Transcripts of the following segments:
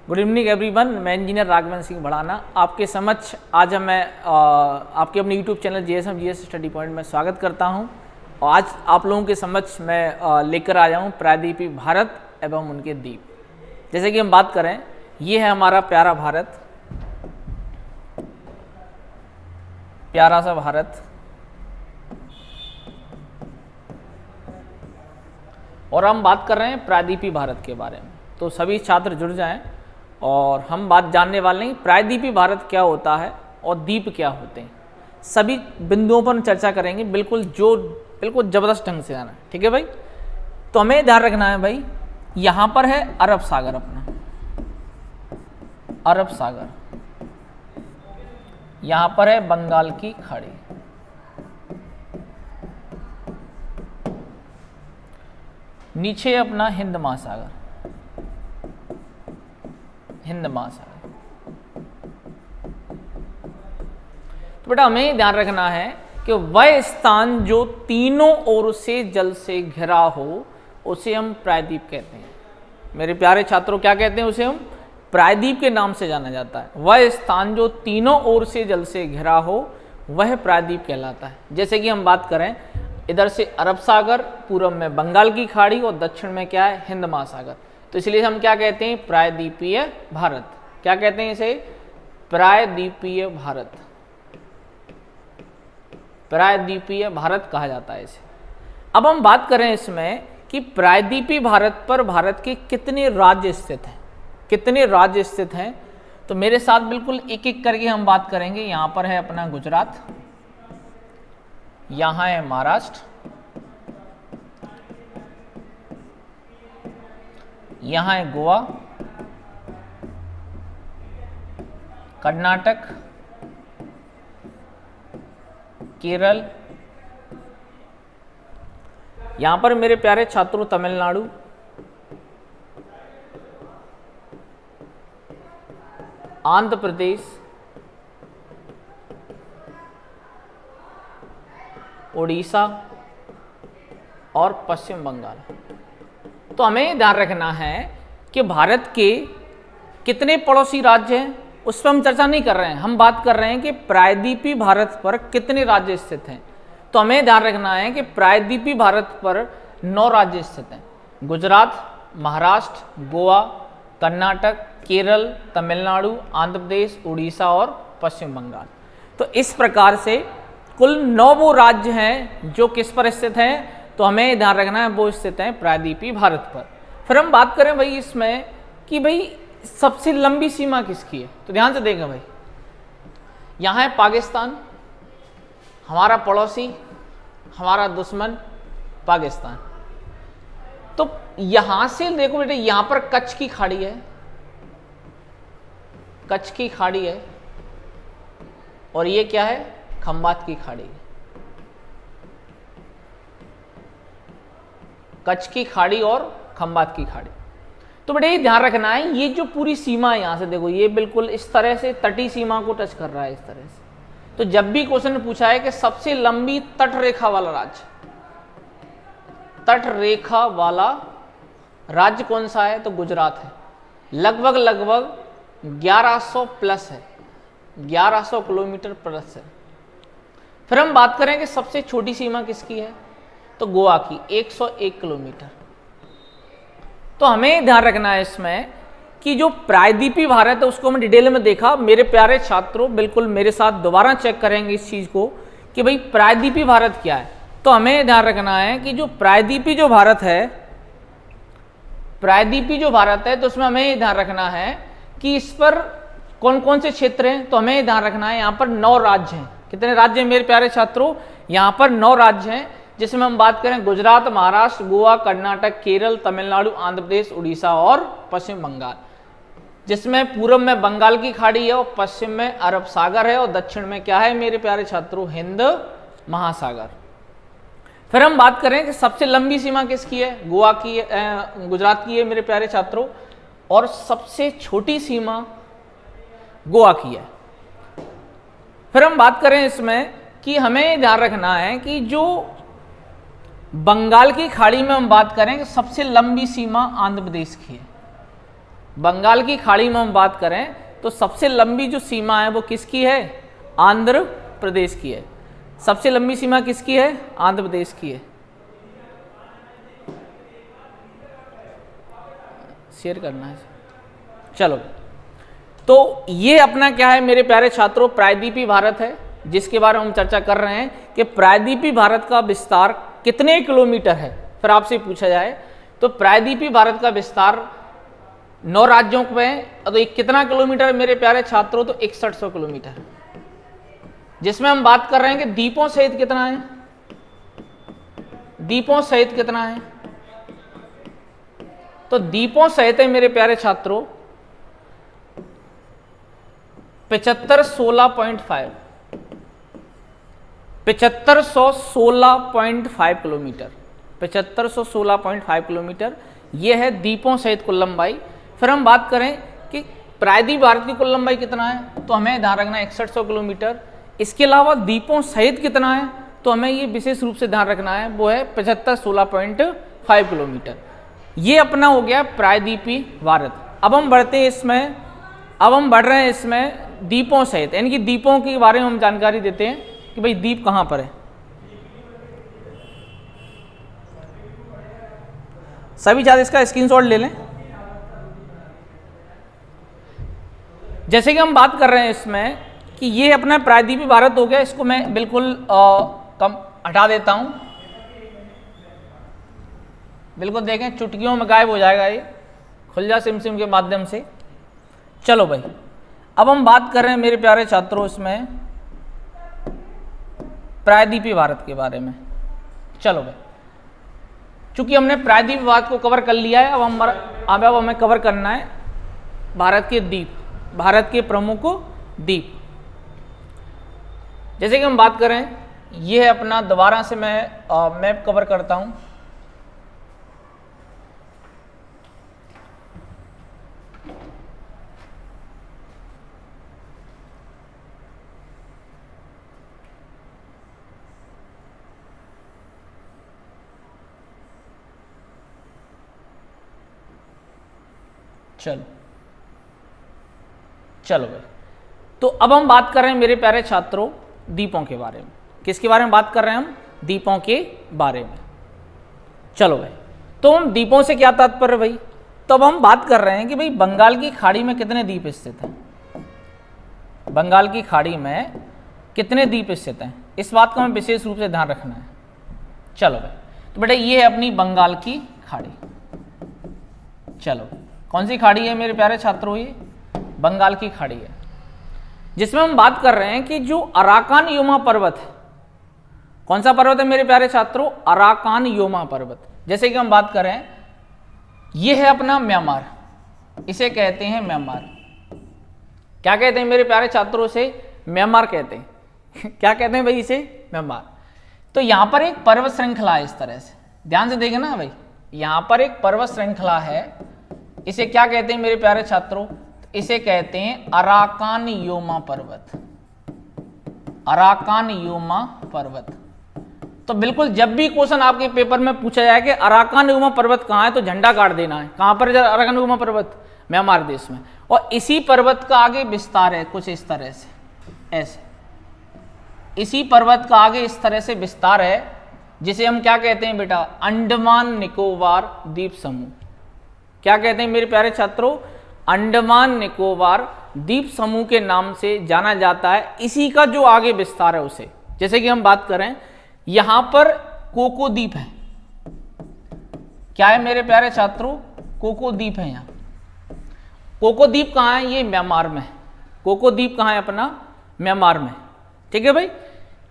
Good evening everyone. मैं engineer Raghavendra Singh Bhadana आपके समक्ष आज मैं आपके अपने YouTube channel GSM GS study point में स्वागत करता हूं। और आज आप लोगों के समक्ष मैं लेकर आया हूं प्रायद्वीपीय भारत एवं उनके द्वीप। जैसे कि हम बात करें, ये है हमारा प्यारा भारत, प्यारा सा भारत, और हम बात कर रहे हैं प्रायद्वीपीय भारत के बारे में। तो सभी छात्र जुड़ जाएं और हम बात जानने वाले हैं प्रायद्वीपीय भारत क्या होता है और द्वीप क्या होते हैं। सभी बिंदुओं पर चर्चा करेंगे, बिल्कुल ज़बरदस्त ढंग से आना, ठीक है भाई। तो हमें ध्यान रखना है भाई, यहाँ पर है अरब सागर, अपना अरब सागर, यहाँ पर है बंगाल की खाड़ी, नीचे अपना हिंद महासागर, हिंद महासागर। तो बेटा हमें ध्यान रखना है कि वह स्थान जो तीनों ओर से जल से घिरा हो उसे हम प्रायद्वीप कहते हैं। मेरे प्यारे छात्रों, क्या कहते हैं? उसे हम प्रायद्वीप के नाम से जाना जाता है। वह स्थान जो तीनों ओर से जल से घिरा हो वह प्रायद्वीप कहलाता है। जैसे कि हम बात करें, इधर से अरब सागर, पूर्व में बंगाल की खाड़ी और दक्षिण में क्या है? हिंद महासागर। तो इसलिए हम क्या कहते हैं? प्रायद्वीपीय भारत। क्या कहते हैं इसे? प्रायद्वीपीय भारत, प्रायद्वीपीय भारत कहा जाता है इसे। अब हम बात करें इसमें कि प्रायद्वीपीय भारत पर भारत के कितने राज्य स्थित हैं, कितने राज्य स्थित हैं। तो मेरे साथ बिल्कुल एक एक करके हम बात करेंगे। यहाँ पर है अपना गुजरात, यहाँ है महाराष्ट्र, यहाँ है गोवा, कर्नाटक, केरल, यहाँ पर मेरे प्यारे छात्रों तमिलनाडु, आंध्र प्रदेश, उड़ीसा और पश्चिम बंगाल। तो हमें ध्यान रखना है कि भारत के कितने पड़ोसी राज्य हैं उस पर हम चर्चा नहीं कर रहे हैं, हम बात कर रहे हैं कि प्रायद्वीपीय भारत पर कितने राज्य स्थित हैं। तो हमें ध्यान रखना है कि प्रायद्वीपीय भारत पर 9 राज्य स्थित हैं। गुजरात, महाराष्ट्र, गोवा, कर्नाटक, केरल, तमिलनाडु, आंध्र प्रदेश, उड़ीसा और पश्चिम बंगाल। तो इस प्रकार से कुल 9 वो राज्य हैं जो किस पर स्थित हैं। तो हमें ध्यान रखना है वो स्थित हैं प्रायद्वीपीय भारत पर। फिर हम बात करें भाई इसमें कि भाई सबसे लंबी सीमा किसकी है। तो ध्यान से देखें भाई, यहाँ है पाकिस्तान, हमारा पड़ोसी, हमारा दुश्मन पाकिस्तान। तो यहां से देखो बेटे, यहां पर कच्छ की खाड़ी है, कच्छ की खाड़ी है, और ये क्या है? खंबात की खाड़ी। कच्छ की खाड़ी और खंबात की खाड़ी। तो बेटे ये ध्यान रखना है, ये जो पूरी सीमा है यहां से देखो, ये बिल्कुल इस तरह से तटीय सीमा को टच कर रहा है, इस तरह से। तो जब भी क्वेश्चन पूछा है कि सबसे लंबी तट रेखा वाला राज्य, तट रेखा वाला राज्य कौन सा है? तो गुजरात है। लगभग 1100 प्लस है, 1100 किलोमीटर प्लस है। फिर हम बात करें कि सबसे छोटी सीमा किसकी है? तो गोवा की, 101 किलोमीटर। तो हमें ध्यान रखना है इसमें कि जो प्रायद्वीपीय भारत है उसको हमने डिटेल में देखा। मेरे प्यारे छात्रों बिल्कुल मेरे साथ दोबारा चेक करेंगे इस चीज को कि भाई प्रायद्वीपीय भारत क्या है। तो हमें ध्यान रखना है कि जो प्रायद्वीपीय जो भारत है, प्रायद्वीपीय जो भारत है, तो उसमें हमें ध्यान रखना है कि इस पर कौन कौन से क्षेत्र हैं। तो हमें ध्यान रखना है यहाँ पर 9 राज्य हैं। कितने राज्य हैं मेरे प्यारे छात्रों? यहाँ पर 9 राज्य हैं, जिसमें हम बात करें गुजरात, महाराष्ट्र, गोवा, कर्नाटक, केरल, तमिलनाडु, आंध्र प्रदेश, उड़ीसा और पश्चिम बंगाल। जिसमें पूर्व में बंगाल की खाड़ी है और पश्चिम में अरब सागर है और दक्षिण में क्या है मेरे प्यारे छात्रों? हिंद महासागर। फिर हम बात करें कि सबसे लंबी सीमा किसकी है? गोवा की, गुजरात की है मेरे प्यारे छात्रों, और सबसे छोटी सीमा गोवा की है। फिर हम बात करें इसमें कि हमें ध्यान रखना है कि जो बंगाल की खाड़ी में हम बात करें कि सबसे लंबी सीमा आंध्र प्रदेश की है। बंगाल की खाड़ी में हम बात करें तो सबसे लंबी जो सीमा है वो किसकी है? आंध्र प्रदेश की है। सबसे लंबी सीमा किसकी है? आंध्र प्रदेश की है। शेयर करना है। चलो, तो ये अपना क्या है मेरे प्यारे छात्रों? प्रायद्वीपीय भारत है, जिसके बारे में हम चर्चा कर रहे हैं कि प्रायद्वीपीय भारत का विस्तार कितने किलोमीटर है। फिर आपसे पूछा जाए तो प्रायद्वीपीय भारत का विस्तार 9 राज्यों में, तो ये कितना किलोमीटर है मेरे प्यारे छात्रों? तो 6100 किलोमीटर, जिसमें हम बात कर रहे हैं कि द्वीपों सहित कितना है? द्वीपों सहित कितना है? तो द्वीपों सहित है मेरे प्यारे छात्रों 7516.5 7516.5 किलोमीटर, 7516.5 किलोमीटर ये है द्वीपों सहित कुल लंबाई। फिर हम बात करें कि प्रायद्वीपीय भारत की कुल लंबाई कितना है, तो हमें ध्यान रखना है 6100 किलोमीटर। इसके अलावा द्वीपों सहित कितना है, तो हमें ये विशेष रूप से ध्यान रखना है, वो है 7516.5 किलोमीटर। ये अपना हो गया प्रायद्वीपीय भारत। अब हम बढ़ते हैं इसमें, अब हम बढ़ रहे हैं इसमें द्वीपों सहित, यानी कि द्वीपों के बारे में हम जानकारी देते हैं कि भाई द्वीप कहां पर है। सभी छात्र इसका स्क्रीनशॉट ले लें। जैसे कि हम बात कर रहे हैं इसमें कि ये अपना प्रायद्वीपीय भारत हो गया, इसको मैं बिल्कुल कम हटा देता हूं। बिल्कुल देखें चुटकियों में गायब हो जाएगा ये, खुल जा सिम सिम के माध्यम से। चलो भाई, अब हम बात कर रहे हैं मेरे प्यारे छात्रों इसमें प्रायद्वीपीय भारत के बारे में। चलो भाई, चूंकि हमने प्रायद्वीपीय भारत को कवर कर लिया है, अब हमें कवर करना है भारत के द्वीप, भारत के प्रमुख द्वीप। जैसे कि हम बात करें, ये है अपना, दोबारा से मैं मैप कवर करता हूं। चलो भाई, तो अब हम बात कर रहे हैं मेरे प्यारे छात्रों द्वीपों के बारे में। किसके बारे में बात कर रहे हैं हम? द्वीपों के बारे में। चलो भाई, तो हम द्वीपों से क्या तात्पर्य भाई? तो अब हम बात कर रहे हैं कि भाई बंगाल की खाड़ी में कितने द्वीप स्थित हैं। बंगाल की खाड़ी में कितने द्वीप स्थित हैं, इस बात का हमें विशेष रूप से ध्यान रखना है। चलो भाई, तो बेटा ये है अपनी बंगाल की खाड़ी। चलो, कौन सी खाड़ी है मेरे प्यारे छात्रों? ये बंगाल की खाड़ी है, जिसमें हम बात कर रहे हैं कि जो अराकान योमा पर्वत है, कौन सा पर्वत है मेरे प्यारे छात्रों? अराकान योमा पर्वत। जैसे कि हम बात करें, ये है अपना म्यांमार, इसे कहते हैं म्यांमार। क्या कहते हैं मेरे प्यारे छात्रों? से म्यांमार कहते हैं। क्या कहते हैं भाई इसे? म्यांमार। तो यहां पर एक पर्वत श्रृंखला है, इस तरह से ध्यान से देखना भाई, यहां पर एक पर्वत श्रृंखला है, इसे क्या कहते हैं मेरे प्यारे छात्रों? इसे कहते हैं अराकान योमा पर्वत। अराकान योमा पर्वत। तो बिल्कुल जब भी क्वेश्चन आपके पेपर में पूछा जाए कि अराकान योमा पर्वत कहाँ है, तो झंडा काट देना है। कहां पर अराकान योमा पर्वत? म्यांमार देश में। और इसी पर्वत का आगे विस्तार है कुछ इस तरह से, ऐसे इसी पर्वत का आगे इस तरह से विस्तार है, जिसे हम क्या कहते हैं बेटा? अंडमान निकोबार द्वीप समूह। क्या कहते हैं मेरे प्यारे छात्रों? अंडमान निकोबार द्वीप समूह के नाम से जाना जाता है। इसी का जो आगे विस्तार है उसे, जैसे कि हम बात करें, यहां पर कोको द्वीप है। क्या है मेरे प्यारे छात्रों? कोको द्वीप है। यहां कोको द्वीप कहां है? ये म्यांमार में। कोको द्वीप कहां है अपना? म्यांमार में। ठीक है भाई,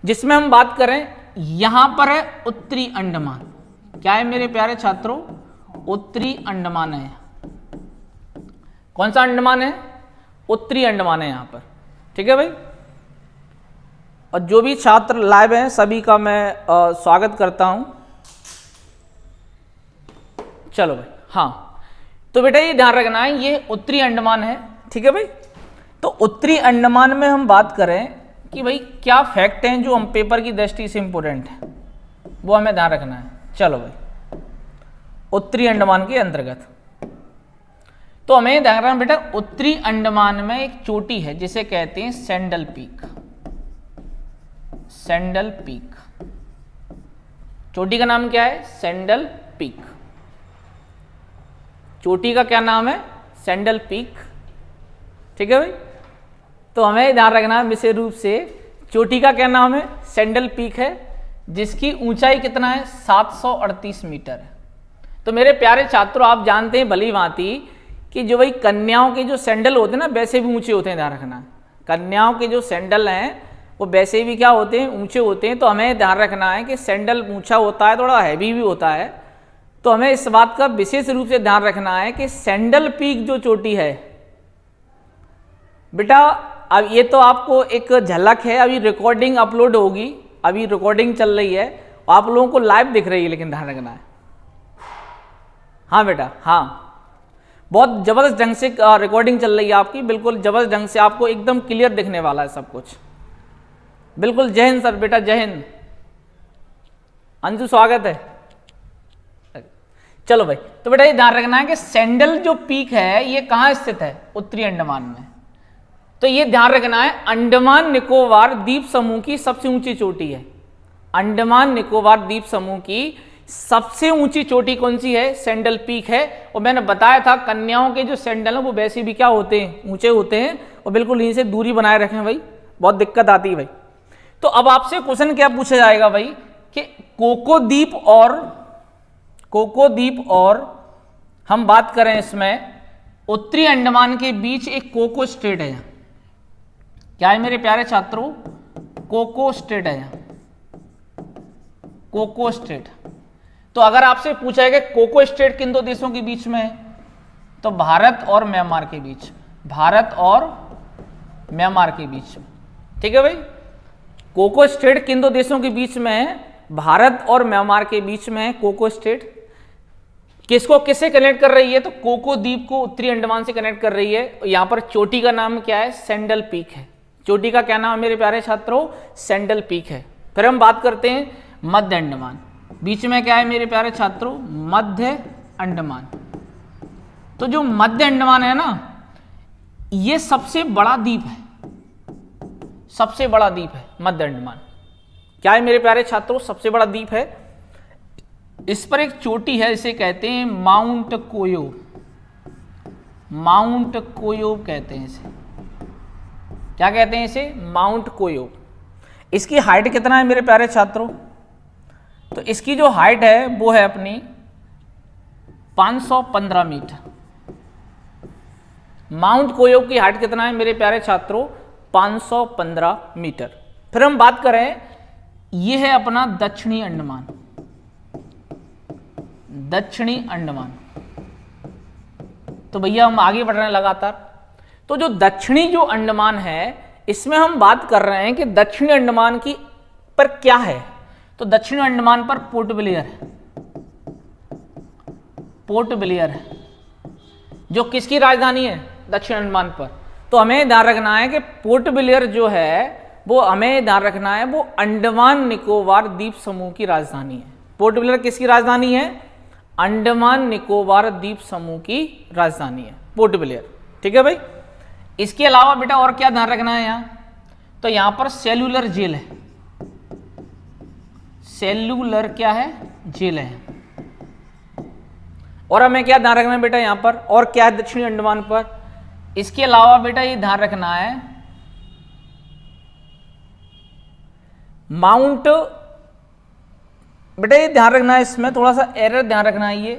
जिसमें हम बात करें, यहां पर है उत्तरी अंडमान। क्या है मेरे प्यारे छात्रों? उत्तरी अंडमान है। कौन सा अंडमान है? उत्तरी अंडमान है यहां पर। ठीक है भाई, और जो भी छात्र लाइव हैं सभी का मैं स्वागत करता हूं। चलो भाई, हाँ, तो बेटा ये ध्यान रखना है, ये उत्तरी अंडमान है। ठीक है भाई, तो उत्तरी अंडमान में हम बात करें कि भाई क्या फैक्ट हैं जो हम पेपर की दृष्टि से इंपोर्टेंट है, वो हमें ध्यान रखना है। चलो भाई, उत्तरी अंडमान के अंतर्गत तो हमें ध्यान रखना बेटा, उत्तरी अंडमान में एक चोटी है जिसे कहते हैं सैंडल पीक। सैंडल पीक, चोटी का नाम क्या है? Sandal peak. चोटी का क्या नाम है? Sandal peak. ठीक है भाई, तो हमें ध्यान रखना है विशेष रूप से, चोटी का क्या नाम है? सैंडल पीक है, जिसकी ऊंचाई कितना है? 738 मीटर है। तो मेरे प्यारे छात्रों, आप जानते हैं भली भांति कि जो भाई कन्याओं के जो सैंडल होते हैं ना, वैसे भी ऊंचे होते हैं। ध्यान रखना, कन्याओं के जो सैंडल हैं वो वैसे भी क्या होते हैं? ऊंचे होते हैं। तो हमें ध्यान रखना है कि सैंडल ऊंचा होता है, थोड़ा हैवी भी होता है। तो हमें इस बात का विशेष रूप से ध्यान रखना है कि सैंडल पीक जो चोटी है बेटा, अब ये तो आपको एक झलक है, अभी रिकॉर्डिंग अपलोड होगी, अभी रिकॉर्डिंग चल रही है, आप लोगों को लाइव दिख रही है, लेकिन ध्यान रखना है। हाँ बेटा, हाँ, बहुत जबरदस्त ढंग से रिकॉर्डिंग चल रही है आपकी, बिल्कुल जबरदस्त ढंग से आपको एकदम क्लियर दिखने वाला है सब कुछ। बिल्कुल। जय हिंद सर बेटा, जय हिंद। अंशु स्वागत है। चलो भाई, तो बेटा ये ध्यान रखना है कि सैंडल जो पीक है ये कहाँ स्थित है? उत्तरी अंडमान में। तो ये ध्यान रखना है, अंडमान निकोबार द्वीप समूह की सबसे ऊंची चोटी है। अंडमान निकोबार द्वीप समूह की सबसे ऊंची चोटी कौन सी है? सैंडल पीक है। और मैंने बताया था कन्याओं के जो सैंडल हैं वो वैसे भी क्या होते हैं? ऊंचे होते हैं। और बिल्कुल इन्हीं से दूरी बनाए रखें भाई, बहुत दिक्कत आती है भाई। तो अब आपसे क्वेश्चन क्या पूछा जाएगा भाई कि कोकोद्वीप और हम बात करें इसमें उत्तरी अंडमान के बीच एक कोको स्टेट है। क्या है मेरे प्यारे छात्रों? कोको स्टेट है, कोको स्टेट। तो अगर आपसे पूछा है कि कोको स्टेट किन दो देशों के बीच में है, तो भारत और म्यांमार के बीच। भारत और म्यांमार के बीच। ठीक है भाई, कोको स्टेट किन दो देशों के बीच में है? भारत और म्यांमार के बीच में है कोको स्टेट। किसको किससे कनेक्ट कर रही है? तो कोको द्वीप को उत्तरी अंडमान से कनेक्ट कर रही है। यहां पर चोटी का नाम क्या है? सैंडल पीक है। चोटी का क्या नाम है मेरे प्यारे छात्रों? सैंडल पीक है। फिर हम बात करते हैं मध्य अंडमान। बीच में क्या है मेरे प्यारे छात्रों? मध्य अंडमान। तो जो मध्य अंडमान है ना, ये सबसे बड़ा द्वीप है, सबसे बड़ा द्वीप है मध्य अंडमान। क्या है मेरे प्यारे छात्रों? सबसे बड़ा द्वीप है। इस पर एक चोटी है, इसे कहते हैं माउंट कोयो। माउंट कोयो कहते हैं इसे। क्या कहते हैं इसे? माउंट कोयो। इसकी हाइट कितना है मेरे प्यारे छात्रों? तो इसकी जो हाइट है वो है अपनी 515 मीटर। माउंट कोयो की हाइट कितना है मेरे प्यारे छात्रों? 515 मीटर। फिर हम बात करें, यह है अपना दक्षिणी अंडमान। दक्षिणी अंडमान। तो भैया हम आगे बढ़ रहे हैं लगातार। तो जो दक्षिणी जो अंडमान है, इसमें हम बात कर रहे हैं कि दक्षिणी अंडमान की पर क्या है? तो दक्षिणी अंडमान पर पोर्ट ब्लेयर है। पोर्ट ब्लेयर है, जो किसकी राजधानी है? दक्षिण अंडमान पर। तो हमें ध्यान रखना है कि पोर्ट ब्लेयर जो है वो हमें ध्यान रखना है वो अंडमान निकोबार द्वीप समूह की राजधानी है। पोर्ट ब्लेयर किसकी राजधानी है? अंडमान निकोबार द्वीप समूह की राजधानी है पोर्ट ब्लेयर। ठीक है भाई। इसके अलावा बेटा और क्या ध्यान रखना है यहां? तो यहां पर सेल्यूलर जेल है। सेल्यूलर क्या है? जेल है। और हमें क्या ध्यान रखना है बेटा यहां पर? और क्या है दक्षिणी अंडमान पर? इसके अलावा बेटा ये ध्यान रखना है माउंट, बेटा ये ध्यान रखना है, इसमें थोड़ा सा एरर ध्यान रखना है ये।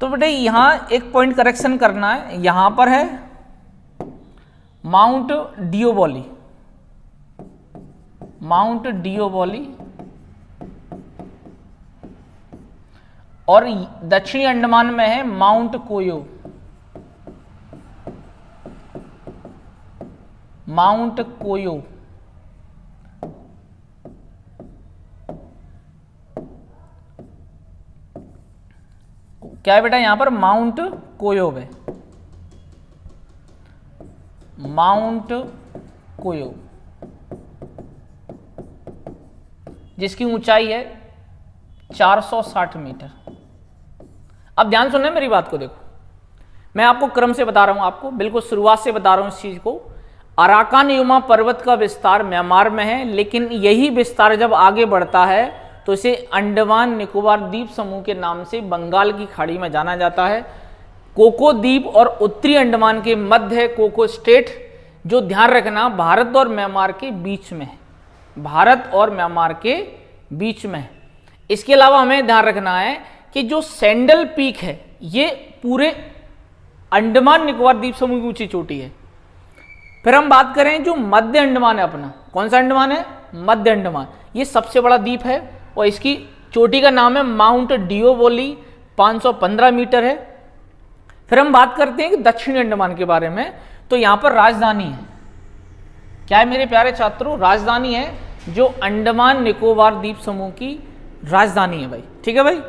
तो बेटा यहां एक पॉइंट करेक्शन करना है। यहां पर है माउंट डिओबोली। माउंट डिओबोली। और दक्षिणी अंडमान में है माउंट कोयो। माउंट कोयो। क्या है बेटा यहां पर? माउंट कोयो है। माउंट कोयो, जिसकी ऊंचाई है 460 मीटर। अब ध्यान सुनना मेरी बात को, देखो मैं आपको क्रम से बता रहा हूं, आपको बिल्कुल शुरुआत से बता रहा हूं इस चीज को। अराकान युमा पर्वत का विस्तार म्यांमार में है, लेकिन यही विस्तार जब आगे बढ़ता है तो इसे अंडमान निकोबार द्वीप समूह के नाम से बंगाल की खाड़ी में जाना जाता है। कोको द्वीप और उत्तरी अंडमान के मध्य है कोको स्टेट, जो ध्यान रखना भारत और म्यांमार के बीच में है, भारत और म्यांमार के बीच में है। इसके अलावा हमें ध्यान रखना है कि जो सैंडल पीक है ये पूरे अंडमान निकोबार द्वीप समूह की ऊंची चोटी है। फिर हम बात करें जो मध्य अंडमान है अपना, कौन सा अंडमान है? मध्य अंडमान। ये सबसे बड़ा द्वीप है और इसकी चोटी का नाम है माउंट डिओबोली, 515 मीटर है। फिर हम बात करते हैं कि दक्षिणी अंडमान के बारे में, तो यहां पर राजधानी है, क्या है मेरे प्यारे छात्रों? राजधानी है, जो अंडमान निकोबार द्वीप समूह की राजधानी है भाई, ठीक है भाई।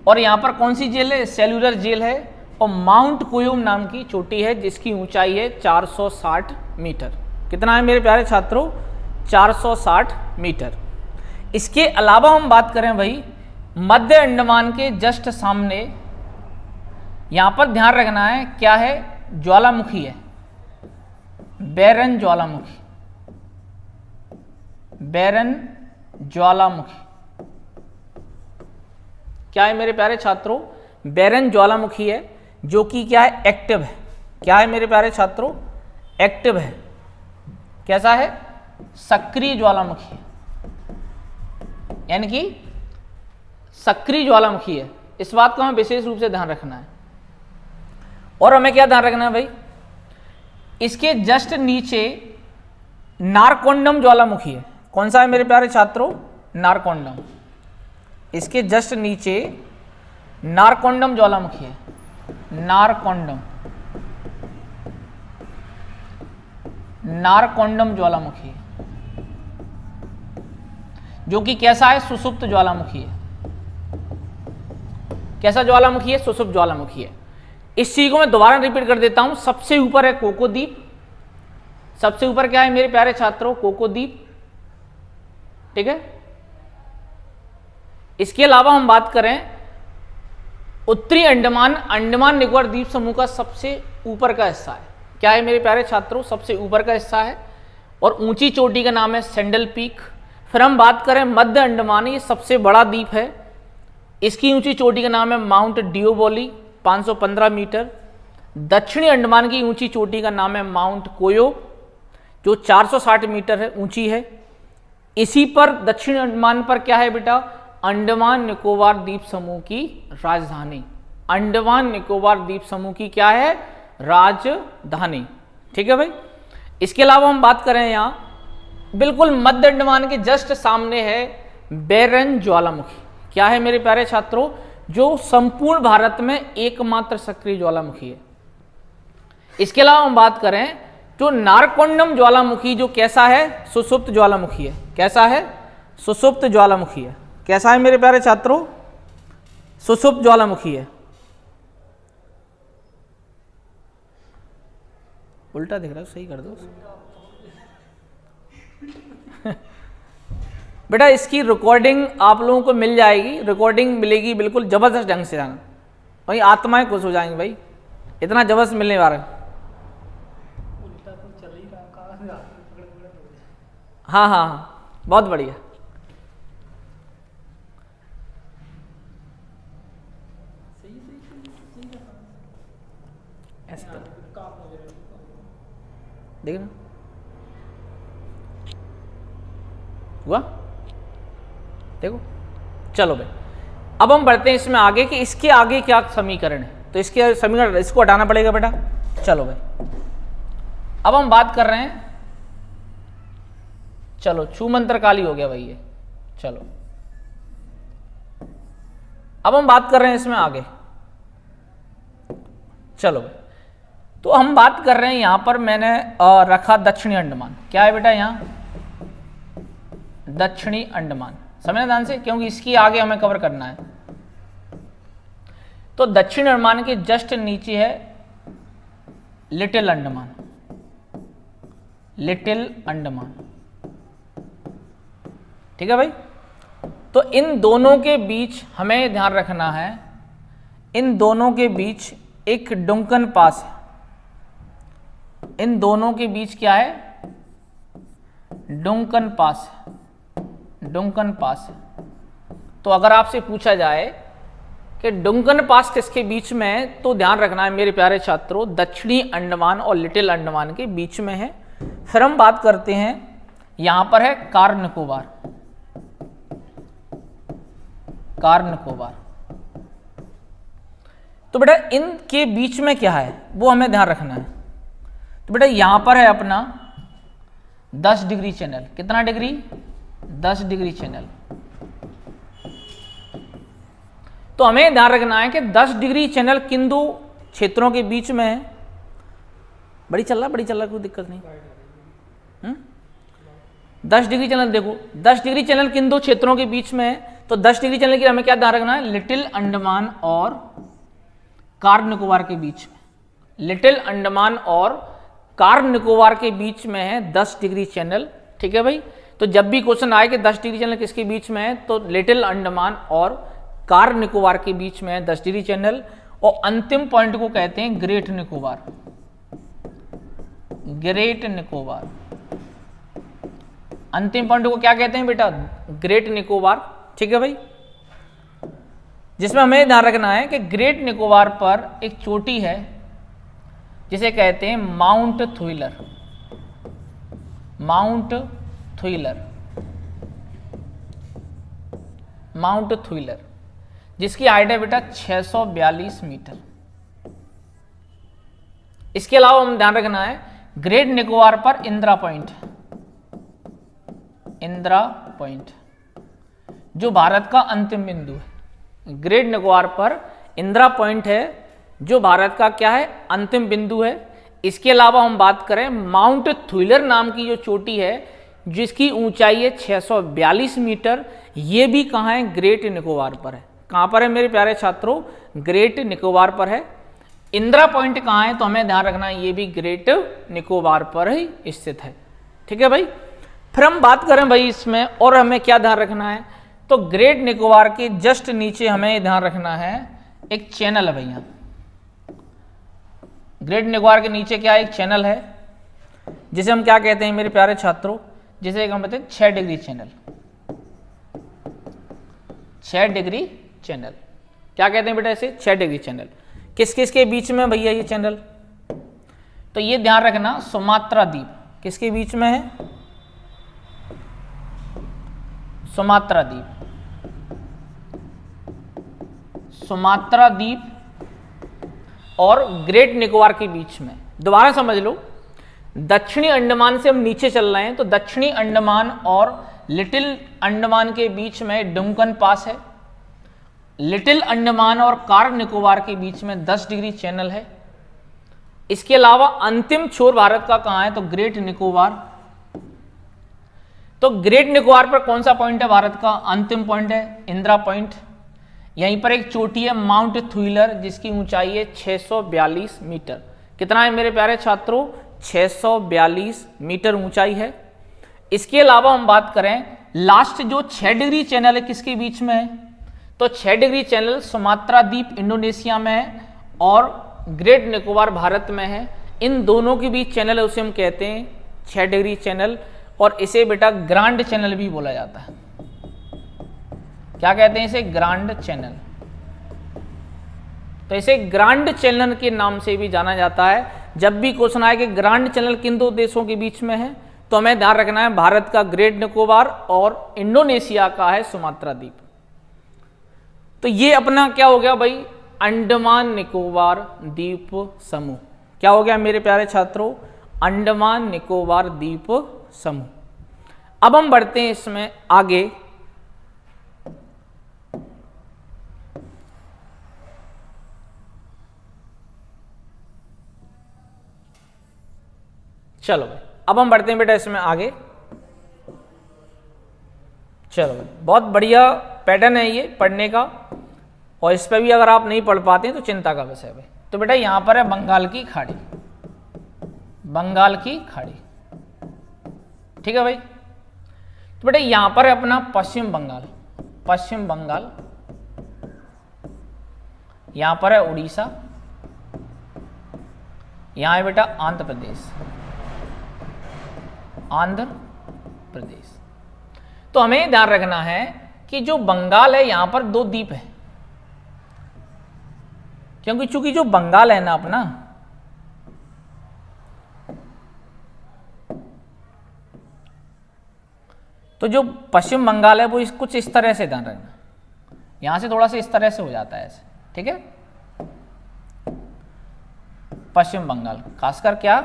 और यहां पर कौन सी जेल है? सेल्यूलर जेल है। और माउंट कोयूम नाम की चोटी है जिसकी ऊंचाई है 460 मीटर। कितना है मेरे प्यारे छात्रों? 460 मीटर। इसके अलावा हम बात करें भाई मध्य अंडमान के जस्ट सामने, यहां पर ध्यान रखना है क्या है? ज्वालामुखी है, बैरन ज्वालामुखी, बैरन ज्वालामुखी। क्या है मेरे प्यारे छात्रों? बैरन ज्वालामुखी है, जो कि क्या है? एक्टिव है। क्या है मेरे प्यारे छात्रों? एक्टिव है। कैसा है? सक्रिय ज्वालामुखी है, यानी कि सक्रिय ज्वालामुखी है। इस बात को हमें विशेष रूप से ध्यान रखना है। और हमें क्या ध्यान रखना है भाई? इसके जस्ट नीचे नारकोंडम ज्वालामुखी है। कौन सा है मेरे प्यारे छात्रों? नारकोंडम। इसके जस्ट नीचे नारकोंडम ज्वालामुखी है, नारकोंडम, नारकोंडम ज्वालामुखी है, जो कि कैसा है? सुसुप्त ज्वालामुखी है। कैसा ज्वालामुखी है? सुसुप्त ज्वालामुखी है। इस चीज को मैं दोबारा रिपीट कर देता हूं। सबसे ऊपर है कोको द्वीप, सबसे ऊपर क्या है मेरे प्यारे छात्रों? कोको द्वीप, ठीक है। इसके अलावा हम बात करें उत्तरी अंडमान, अंडमान निकोबार द्वीप समूह का सबसे ऊपर का हिस्सा है। क्या है मेरे प्यारे छात्रों? सबसे ऊपर का हिस्सा है और ऊंची चोटी का नाम है सैंडल पीक। फिर हम बात करें मध्य अंडमान, ये सबसे बड़ा द्वीप है, इसकी ऊंची चोटी का नाम है माउंट डिओबोली, 515 मीटर। दक्षिणी अंडमान की ऊंची चोटी का नाम है माउंट कोयो, जो 460 मीटर है, ऊंची है। इसी पर दक्षिण अंडमान पर क्या है बेटा? अंडमान निकोबार द्वीप समूह की राजधानी, अंडमान निकोबार द्वीप समूह की क्या है? राजधानी, ठीक है भाई। इसके अलावा हम बात करें यहां बिल्कुल मध्य अंडमान के जस्ट सामने है बैरन ज्वालामुखी। क्या है मेरे प्यारे छात्रों? जो संपूर्ण भारत में एकमात्र सक्रिय ज्वालामुखी है। इसके अलावा हम बात करें जो नारकोंडम ज्वालामुखी, जो कैसा है? सुसुप्त ज्वालामुखी है। कैसा है? सुसुप्त ज्वालामुखी है। कैसा है मेरे प्यारे छात्रों? सुसुप्त ज्वालामुखी है। उल्टा दिख रहा है, सही कर दो बेटा। इसकी रिकॉर्डिंग आप लोगों को मिल जाएगी, रिकॉर्डिंग मिलेगी बिल्कुल जबरदस्त ढंग से जाना, वही आत्माएं खुश हो जाएंगी भाई, इतना जबरदस्त मिलने वाला है। हाँ हाँ हाँ, बहुत बढ़िया। ऐसे देखना हुआ, देखो। चलो भाई, अब हम बढ़ते हैं इसमें आगे कि इसके आगे क्या समीकरण है। तो इसके समीकरण, इसको हटाना पड़ेगा बेटा। चलो भाई, अब हम बात कर रहे हैं, चलो छू मंत्र काली हो गया भाई ये। चलो अब हम बात कर रहे हैं इसमें आगे। चलो भाई, तो हम बात कर रहे हैं यहां पर मैंने रखा दक्षिणी अंडमान। क्या है बेटा? यहां दक्षिणी अंडमान, समझना ध्यान से, क्योंकि इसकी आगे हमें कवर करना है। तो दक्षिण अंडमान के जस्ट नीचे है लिटिल अंडमान, लिटिल अंडमान, ठीक है भाई। तो इन दोनों के बीच हमें ध्यान रखना है, इन दोनों के बीच एक डुंकन पास है। इन दोनों के बीच क्या है? डुंकन पास है। डुंकन पास है। तो अगर आपसे पूछा जाए कि डुंकन पास किसके बीच में है, तो ध्यान रखना है मेरे प्यारे छात्रों, दक्षिणी अंडमान और लिटिल अंडमान के बीच में है। फिर हम बात करते हैं, यहां पर है कार निकोबार। कार निकोबार। तो बेटा इनके बीच में क्या है वो हमें ध्यान रखना है। तो बेटा यहां पर है अपना 10 डिग्री चैनल। कितना डिग्री? 10 degree channel. तो हमें ध्यान रखना है कि 10 डिग्री चैनल किन दो क्षेत्रों के बीच में है? बड़ी चल रहा कोई दिक्कत नहीं। 10 डिग्री चैनल देखो, 10 डिग्री चैनल किन दो क्षेत्रों के बीच में है? तो 10 डिग्री चैनल की हमें क्या ध्यान रखना है? लिटिल अंडमान और कार निकोबार के बीच में। लिटिल अंडमान और कार निकोबार के बीच में है 10 डिग्री चैनल। ठीक है भाई। तो जब भी क्वेश्चन आए कि 10 डिग्री चैनल किसके बीच में है, तो लिटिल अंडमान और कार निकोबार के बीच में है 10 डिग्री चैनल। और अंतिम पॉइंट को कहते हैं ग्रेट निकोबार। ग्रेट निकोबार। अंतिम पॉइंट को क्या कहते हैं बेटा? ग्रेट निकोबार। ठीक है भाई। जिसमें हमें ध्यान रखना है कि ग्रेट निकोबार पर एक चोटी है जिसे कहते हैं माउंट थ्विलर। माउंट थ्विलर। माउंट थ्विलर, जिसकी हाइट है बेटा 642 मीटर। इसके अलावा हम ध्यान रखना है ग्रेट निकोबार पर इंदिरा पॉइंट। इंदिरा पॉइंट जो भारत का अंतिम बिंदु है। ग्रेट निकोबार पर इंदिरा पॉइंट है जो भारत का क्या है? अंतिम बिंदु है। इसके अलावा हम बात करें माउंट थ्विलर नाम की जो चोटी है जिसकी ऊंचाई है 642 मीटर, ये भी कहाँ है? ग्रेट निकोबार पर है। कहाँ पर है मेरे प्यारे छात्रों? ग्रेट निकोबार पर है। इंदिरा पॉइंट कहाँ है? तो हमें ध्यान रखना है ये भी ग्रेट निकोबार पर ही स्थित है। ठीक है भाई। फिर हम बात करें भाई इसमें और हमें क्या ध्यान रखना है, तो ग्रेट निकोबार के जस्ट नीचे हमें ध्यान रखना है एक चैनल है भैया। ग्रेट निकोबार के नीचे क्या है? एक चैनल है जिसे हम क्या कहते हैं मेरे प्यारे छात्रों? जिसे हम कहते हैं 6 डिग्री चैनल। 6 डिग्री चैनल क्या कहते हैं बेटा इसे? 6 डिग्री चैनल। किस किस के बीच में भैया ये चैनल? तो ये ध्यान रखना सुमात्रा द्वीप किसके बीच में है? सुमात्रा द्वीप। सुमात्रा द्वीप और ग्रेट निकोबार के बीच में। दोबारा समझ लो, दक्षिणी अंडमान से हम नीचे चल रहे हैं, तो दक्षिणी अंडमान और लिटिल अंडमान के बीच में डुंकन पास है। लिटिल अंडमान और कार निकोबार के बीच में 10 डिग्री चैनल है। इसके अलावा अंतिम छोर भारत का कहां है? तो ग्रेट निकोबार। तो ग्रेट निकोबार पर कौन सा पॉइंट है भारत का? अंतिम पॉइंट है इंदिरा पॉइंट। यहीं पर एक चोटी है माउंट थ्विलर जिसकी ऊंचाई है 642 मीटर। कितना है मेरे प्यारे छात्रों? 642 मीटर ऊंचाई है। इसके अलावा हम बात करें लास्ट जो 6 डिग्री चैनल है किसके बीच में है? तो 6 डिग्री चैनल सुमात्रा द्वीप इंडोनेशिया में है और ग्रेट निकोबार भारत में है। इन दोनों के बीच चैनल है उसे हम कहते हैं 6 डिग्री चैनल, और इसे बेटा ग्रांड चैनल भी बोला जाता है। क्या कहते हैं इसे? Grand channel. तो इसे ग्रांड चैनल के नाम से भी जाना जाता है। जब भी क्वेश्चन आए कि ग्रांड चैनल किन दो देशों के बीच में है, तो हमें ध्यान रखना है भारत का ग्रेट निकोबार और इंडोनेशिया का है सुमात्रा द्वीप। तो ये अपना क्या हो गया भाई? अंडमान निकोबार द्वीप समूह। क्या हो गया मेरे प्यारे छात्रों? अंडमान निकोबार द्वीप समूह। अब हम बढ़ते हैं इसमें आगे। चलो भाई अब हम बढ़ते हैं बेटा इसमें आगे। चलो भाई बहुत बढ़िया पैटर्न है ये पढ़ने का, और इस पर भी अगर आप नहीं पढ़ पाते हैं तो चिंता का विषय है। तो बेटा यहां पर है बंगाल की खाड़ी। बंगाल की खाड़ी, ठीक है भाई। तो बेटा यहां पर है अपना पश्चिम बंगाल। पश्चिम बंगाल यहां पर है उड़ीसा, यहां है बेटा आंध्र प्रदेश, आंध्र प्रदेश। तो हमें ध्यान रखना है कि जो बंगाल है यहां पर 2 द्वीप है, क्योंकि चूंकि जो बंगाल है ना अपना, तो जो पश्चिम बंगाल है वो कुछ इस तरह से, ध्यान रखना, यहां से थोड़ा सा इस तरह से हो जाता है ऐसे, ठीक है। पश्चिम बंगाल, खासकर क्या,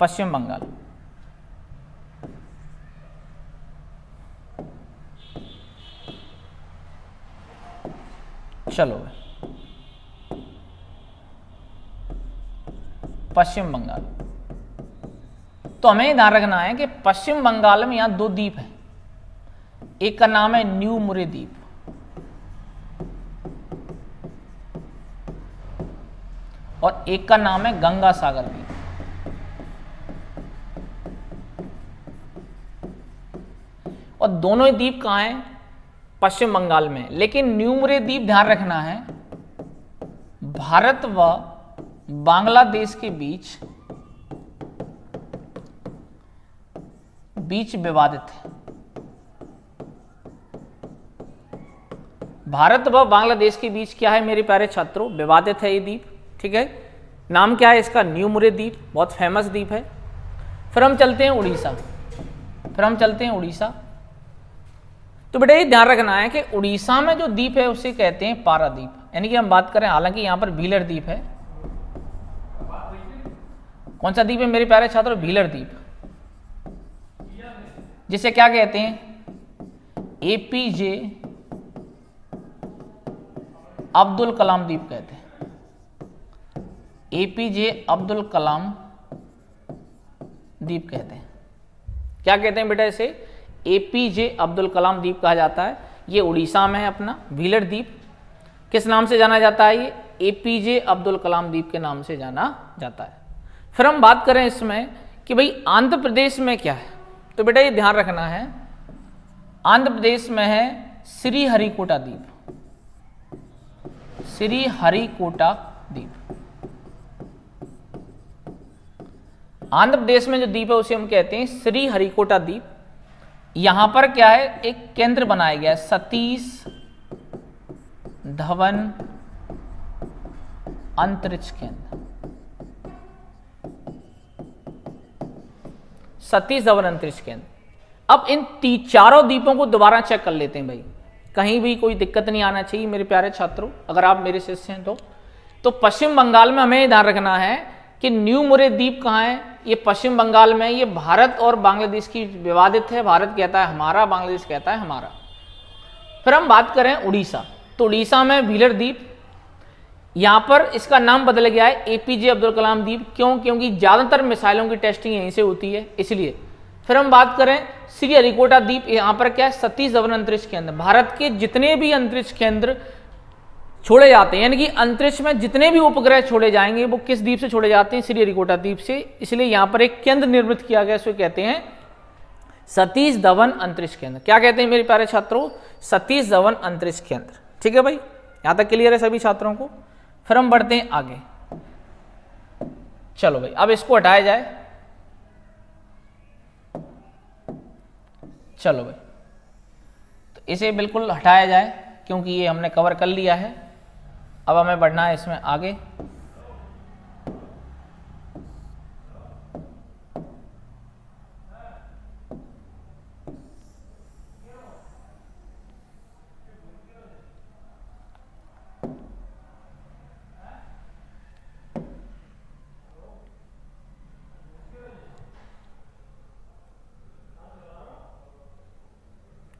पश्चिम बंगाल। चलो पश्चिम बंगाल। तो हमें ध्यान रखना है कि पश्चिम बंगाल में यहां 2 द्वीप है, एक का नाम है न्यू मुरे द्वीप और एक का नाम है गंगा सागर द्वीप। और दोनों ही द्वीप कहां हैं, पश्चिम बंगाल में। लेकिन न्यू मुरे द्वीप, ध्यान रखना है, भारत व बांग्लादेश के बीच विवादित है। भारत व बांग्लादेश के बीच क्या है मेरे प्यारे छात्रों, विवादित है ये द्वीप, ठीक है। नाम क्या है इसका, न्यू मुरे द्वीप, बहुत फेमस द्वीप है। फिर हम चलते हैं उड़ीसा, तो बेटा ये ध्यान रखना है कि उड़ीसा में जो द्वीप है उसे कहते हैं पारादीप, यानी कि हम बात करें, हालांकि यहां पर व्हीलर द्वीप है। कौन सा द्वीप है मेरे प्यारे छात्रों, व्हीलर द्वीप, जिसे क्या कहते हैं, एपीजे अब्दुल कलाम द्वीप कहते हैं। एपीजे अब्दुल कलाम द्वीप कहते हैं। क्या कहते हैं बेटा इसे, एपीजे अब्दुल कलाम द्वीप कहा जाता है। ये उड़ीसा में है अपना व्हीलर द्वीप। किस नाम से जाना जाता है, ये एपीजे अब्दुल कलाम द्वीप के नाम से जाना जाता है। फिर हम बात करें इसमें कि भाई आंध्र प्रदेश में क्या है, तो बेटा ये ध्यान रखना है, आंध्र प्रदेश में है श्रीहरिकोटा द्वीप, श्रीहरिकोटा द्वीप। आंध्र प्रदेश में जो द्वीप है उसे हम कहते हैं श्रीहरिकोटा द्वीप। यहां पर क्या है, एक केंद्र बनाया गया है, सतीश धवन अंतरिक्ष केंद्र, सतीश धवन अंतरिक्ष केंद्र। अब इन चारों द्वीपों को दोबारा चेक कर लेते हैं भाई, कहीं भी कोई दिक्कत नहीं आना चाहिए मेरे प्यारे छात्रों, अगर आप मेरे शिष्य हैं तो पश्चिम बंगाल में हमें ध्यान रखना है कि न्यू मुरे द्वीप कहाँ है, ये पश्चिम बंगाल में, ये भारत और बांग्लादेश की विवादित है। भारत कहता है हमारा, बांग्लादेश कहता है हमारा। फिर हम बात करें उड़ीसा, तो उड़ीसा में व्हीलर द्वीप, यहां पर इसका नाम बदल गया है एपीजे अब्दुल कलाम द्वीप। क्यों, क्योंकि ज्यादातर मिसाइलों की टेस्टिंग यहीं से होती है, इसलिए। फिर हम बात करें श्रीहरिकोटा द्वीप, यहां पर क्या है, सतीश धवन अंतरिक्ष केंद्र। भारत के जितने भी अंतरिक्ष केंद्र छोड़े जाते हैं, यानी कि अंतरिक्ष में जितने भी उपग्रह छोड़े जाएंगे वो किस द्वीप से छोड़े जाते हैं, श्रीहरिकोटा द्वीप से। इसलिए यहां पर एक केंद्र निर्मित किया गया, इसको कहते हैं सतीश धवन अंतरिक्ष केंद्र। क्या कहते हैं मेरे प्यारे छात्रों, सतीश धवन अंतरिक्ष केंद्र। ठीक है भाई, यहां तक क्लियर है सभी छात्रों को। फिर हम बढ़ते हैं आगे। चलो भाई, अब इसको हटाया जाए। चलो भाई, तो इसे बिल्कुल हटाया जाए क्योंकि ये हमने कवर कर लिया है। अब हमें बढ़ना है इसमें आगे।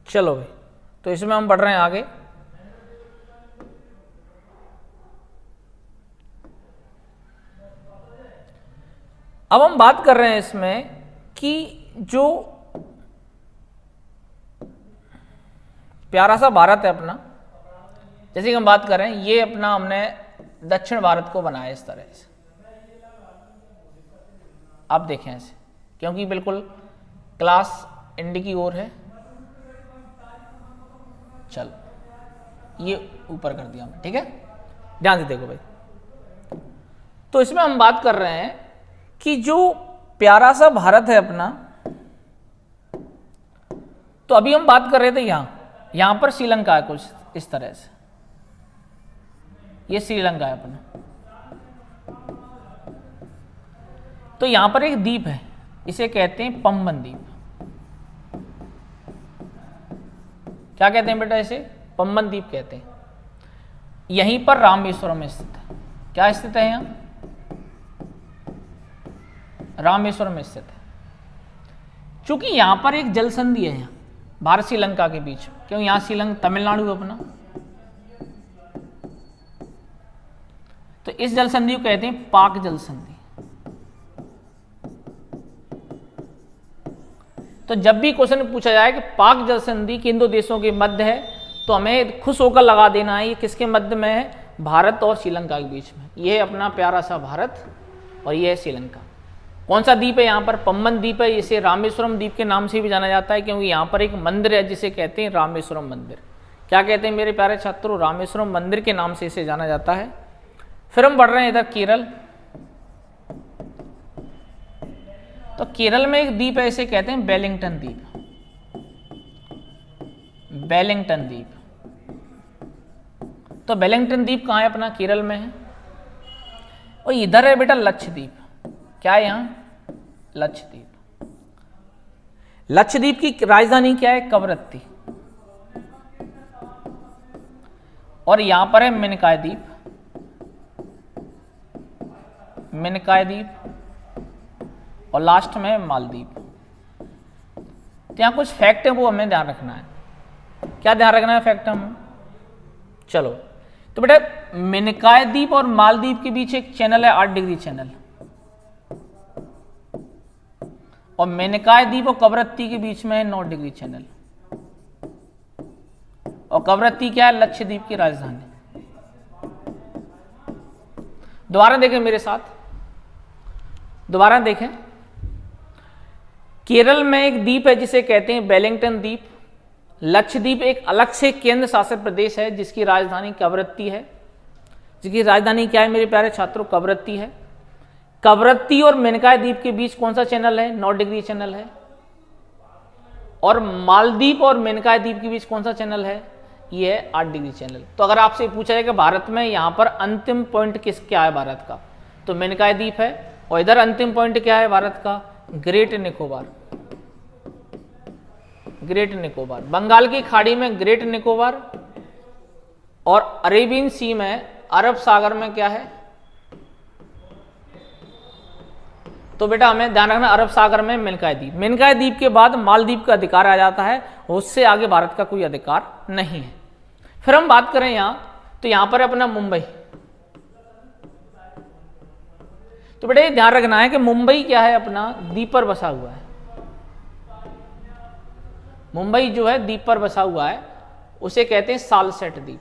चलो भाई, तो इसमें हम बढ़ रहे हैं आगे। अब हम बात कर रहे हैं इसमें कि जो प्यारा सा भारत है अपना, जैसे कि हम बात कर रहे हैं, ये अपना हमने दक्षिण भारत को बनाया इस तरह से। आप देखें ऐसे, क्योंकि बिल्कुल क्लास इंडी की ओर है। चल, ये ऊपर कर दिया मैं, ठीक है, ध्यान से देखो भाई। तो इसमें हम बात कर रहे हैं कि जो प्यारा सा भारत है अपना, तो अभी हम बात कर रहे थे यहां पर श्रीलंका है कुछ इस तरह से, ये श्रीलंका है अपना। तो यहां पर एक द्वीप है, इसे कहते हैं पंबन द्वीप। क्या कहते हैं बेटा इसे? पंबन द्वीप कहते हैं। यहीं पर रामेश्वरम स्थित है। क्या स्थित है? यहां रामेश्वरम स्थित है। चूंकि यहां पर एक जल संधि है, यहां भारत श्रीलंका के बीच, क्यों? यहां श्रीलंका तमिलनाडु अपना, तो इस जल संधि को कहते हैं पाक जल संधि। तो जब भी क्वेश्चन पूछा जाए कि पाक जल संधि किन दो देशों के मध्य है, तो हमें खुश होकर लगा देना है ये किसके मध्य में है? भारत और श्रीलंका के बीच में। ये है अपना प्यारा सा भारत और ये है श्रीलंका। कौन सा द्वीप है? यहाँ पर पंबन द्वीप है। इसे रामेश्वरम द्वीप के नाम से भी जाना जाता है, क्योंकि यहाँ पर एक मंदिर है जिसे कहते हैं रामेश्वरम मंदिर। क्या कहते हैं मेरे प्यारे छात्रों? रामेश्वरम मंदिर के नाम से इसे जाना जाता है। फिर हम बढ़ रहे हैं इधर केरल। तो केरल में एक द्वीप है, इसे कहते हैं वेलिंगटन द्वीप। वेलिंगटन द्वीप। तो वेलिंगटन द्वीप कहाँ है? अपना केरल में है। और इधर है बेटा लक्षद्वीप। क्या है यहाँ? लक्षद्वीप। लक्षद्वीप की राजधानी क्या है? कवरत्ती। और यहां पर है मिनिकॉय द्वीप। मिनिकॉय द्वीप और लास्ट में है मालदीव। तो यहां कुछ फैक्ट है वो हमें ध्यान रखना है। क्या ध्यान रखना है फैक्ट हम? चलो, तो बेटा मिनिकॉय द्वीप और मालदीव के बीच एक चैनल है 8 डिग्री चैनल, और मिनिकॉय द्वीप और कवरत्ती के बीच में है 9 डिग्री चैनल। और कवरत्ती क्या है? लक्षद्वीप की राजधानी। दोबारा देखें मेरे साथ, दोबारा देखें। केरल में एक द्वीप है जिसे कहते हैं वेलिंगटन द्वीप। लक्षद्वीप एक अलग से केंद्र शासित प्रदेश है जिसकी राजधानी कवरत्ती है। जिसकी राजधानी क्या है मेरे प्यारे छात्रों? कवरत्ती है। कवरत्ती और मिनिकॉय द्वीप के बीच कौन सा चैनल है? 9 डिग्री चैनल है। और मालदीव और मिनिकॉय द्वीप के बीच कौन सा चैनल है? ये है 8 डिग्री चैनल। तो अगर आपसे पूछा जाए कि भारत में यहां पर अंतिम पॉइंट क्या है भारत का, तो मिनिकॉय द्वीप है। और इधर अंतिम पॉइंट क्या है भारत का? ग्रेट निकोबार। ग्रेट निकोबार। बंगाल की खाड़ी में ग्रेट निकोबार, और अरेबियन सी में, अरब सागर में क्या है? तो बेटा हमें ध्यान रखना, अरब सागर में मिनिकॉय द्वीप। मिनिकॉय द्वीप के बाद मालदीव का अधिकार आ जाता है, उससे आगे भारत का कोई अधिकार नहीं है। फिर हम बात करें यहां, तो यहां पर अपना मुंबई। तो बेटा ये ध्यान रखना है कि मुंबई क्या है? अपना द्वीप पर बसा हुआ है। मुंबई जो है द्वीप पर बसा हुआ है, उसे कहते हैं सालसेट द्वीप।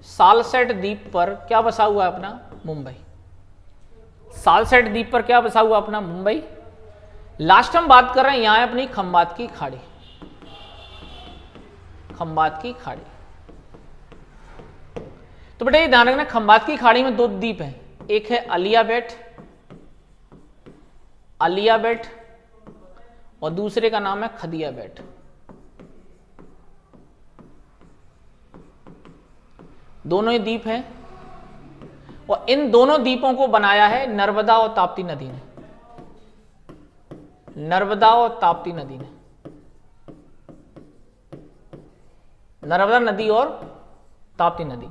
सालसेट द्वीप पर क्या बसा हुआ है? अपना मुंबई। सालसेट द्वीप पर क्या बसा हुआ? अपना मुंबई। लास्ट हम बात कर रहे हैं यहां है अपनी खंबात की खाड़ी। खंबात की खाड़ी। तो बेटा ये ध्यान रखना, खंबात की खाड़ी में 2 द्वीप हैं। एक है अलिया बेट, अलिया बेट, और दूसरे का नाम है खदिया बेट। दोनों ही द्वीप हैं, और इन दोनों द्वीपों को बनाया है नर्मदा और ताप्ती नदी ने। नर्मदा और ताप्ती नदी ने। नर्मदा नदी और ताप्ती नदी।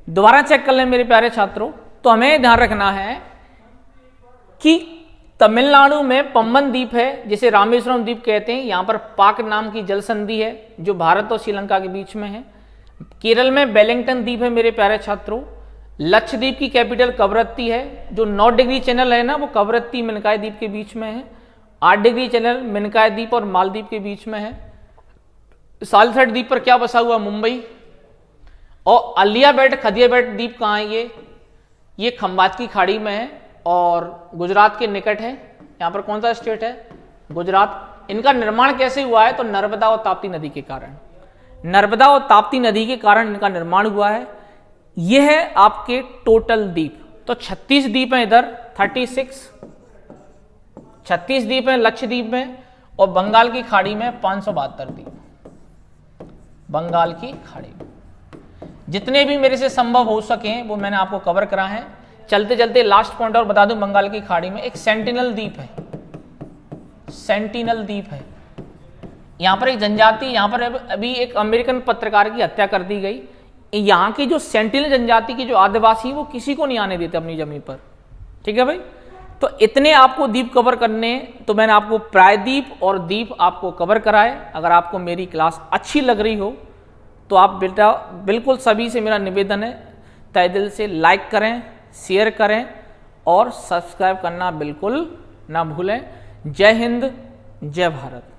दोबारा चेक कर लें मेरे प्यारे छात्रों। तो हमें ध्यान रखना है कि तमिलनाडु में पंबन द्वीप है जिसे रामेश्वरम द्वीप कहते हैं। यहां पर पाक नाम की जल संधि है जो भारत और श्रीलंका के बीच में है। केरल में वेलिंगटन द्वीप है मेरे प्यारे छात्रों। लक्षद्वीप की कैपिटल कवरत्ती है। जो 9 डिग्री चैनल है ना, वो कवरत्ती मिनिकॉय द्वीप के बीच में है। 8 डिग्री चैनल मिनिकॉय द्वीप और मालदीव के बीच में है। सालसेट द्वीप पर क्या बसा हुआ? मुंबई। और अलिया बेट, खदिया बेट द्वीप कहाँ है? ये खंबात की खाड़ी में है और गुजरात के निकट है। यहाँ पर कौन सा स्टेट है? गुजरात। इनका निर्माण कैसे हुआ है? तो नर्मदा और ताप्ती नदी के कारण, नर्मदा और ताप्ती नदी के कारण इनका निर्माण हुआ है। यह है आपके टोटल द्वीप। तो 36 द्वीप हैं इधर, 36 द्वीप हैं लक्षद्वीप में, और बंगाल की खाड़ी में 572 द्वीप। बंगाल की खाड़ी में जितने भी मेरे से संभव हो सके वो मैंने आपको कवर करा है। चलते चलते लास्ट पॉइंट और बता दूं, बंगाल की खाड़ी में एक सेंटिनल द्वीप है, सेंटिनल द्वीप है। यहां पर एक जनजाति, यहां पर अभी एक अमेरिकन पत्रकार की हत्या कर दी गई। यहां की जो सेंटिनल जनजाति के जो आदिवासी वो किसी को नहीं आने देते अपनी जमीन पर, ठीक है भाई। तो इतने आपको द्वीप कवर करने, तो मैंने आपको प्रायद्वीप और द्वीप आपको कवर कराए। अगर आपको मेरी क्लास अच्छी लग रही हो तो आप बेटा बिल्कुल सभी से मेरा निवेदन है, तहे दिल से लाइक करें, शेयर करें और सब्सक्राइब करना बिल्कुल ना भूलें। जय हिंद, जय भारत।